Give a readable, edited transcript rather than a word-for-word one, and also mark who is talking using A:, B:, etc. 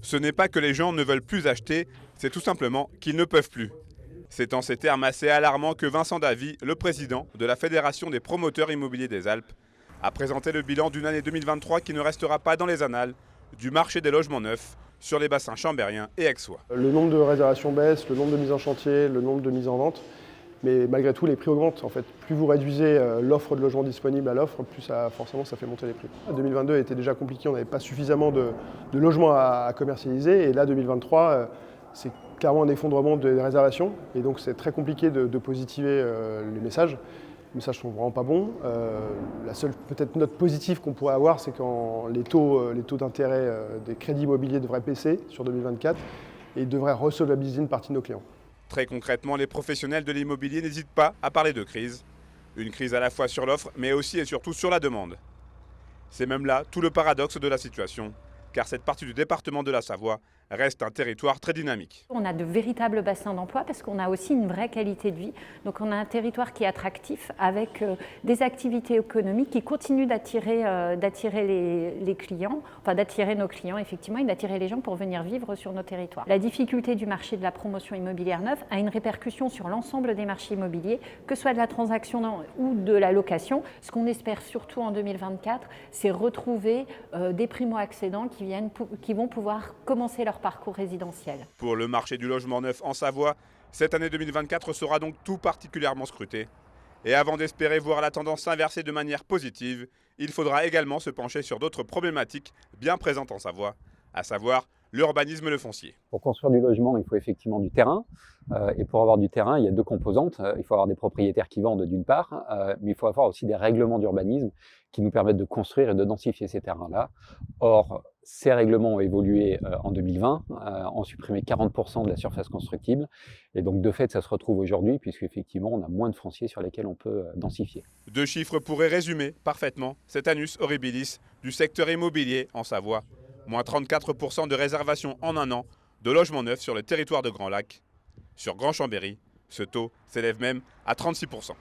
A: Ce n'est pas que les gens ne veulent plus acheter, c'est tout simplement qu'ils ne peuvent plus. C'est en ces termes assez alarmants que Vincent Davy, le président de la Fédération des promoteurs immobiliers des Alpes, a présenté le bilan d'une année 2023 qui ne restera pas dans les annales du marché des logements neufs sur les bassins chambériens et aixois.
B: Le nombre de réservations baisse, le nombre de mises en chantier, le nombre de mises en vente, mais malgré tout les prix augmentent en fait. Plus vous réduisez l'offre de logements disponibles à l'offre, plus forcément ça fait monter les prix. 2022 était déjà compliqué, on n'avait pas suffisamment de logements à commercialiser, et là 2023 c'est clairement un effondrement des réservations, et donc c'est très compliqué de positiver les messages. Les messages sont vraiment pas bons. La seule peut-être note positive qu'on pourrait avoir, c'est quand les taux d'intérêt des crédits immobiliers devraient baisser sur 2024 et devraient resolvabiliser une partie de nos clients.
A: Très concrètement, les professionnels de l'immobilier n'hésitent pas à parler de crise. Une crise à la fois sur l'offre, mais aussi et surtout sur la demande. C'est même là tout le paradoxe de la situation, car cette partie du département de la Savoie reste un territoire très dynamique.
C: On a de véritables bassins d'emploi parce qu'on a aussi une vraie qualité de vie. Donc on a un territoire qui est attractif avec des activités économiques qui continuent d'attirer les clients, enfin d'attirer nos clients effectivement et d'attirer les gens pour venir vivre sur nos territoires. La difficulté du marché de la promotion immobilière neuve a une répercussion sur l'ensemble des marchés immobiliers, que ce soit de la transaction ou de la location. Ce qu'on espère surtout en 2024, c'est retrouver des primo-accédants qui vont pouvoir commencer leur parcours résidentiel.
A: Pour le marché du logement neuf en Savoie, cette année 2024 sera donc tout particulièrement scrutée. Et avant d'espérer voir la tendance s'inverser de manière positive, il faudra également se pencher sur d'autres problématiques bien présentes en Savoie, à savoir l'urbanisme et le foncier.
D: Pour construire du logement, il faut effectivement du terrain. Et pour avoir du terrain, il y a deux composantes. Il faut avoir des propriétaires qui vendent d'une part, mais il faut avoir aussi des règlements d'urbanisme qui nous permettent de construire et de densifier ces terrains-là. Or, ces règlements ont évolué en 2020, ont supprimé 40% de la surface constructible. Et donc, de fait, ça se retrouve aujourd'hui, puisqu'effectivement, on a moins de fonciers sur lesquels on peut densifier.
A: Deux chiffres pourraient résumer parfaitement cet annus horribilis du secteur immobilier en Savoie. Moins 34% de réservations en un an de logements neufs sur le territoire de Grand Lac. Sur Grand Chambéry, ce taux s'élève même à 36%.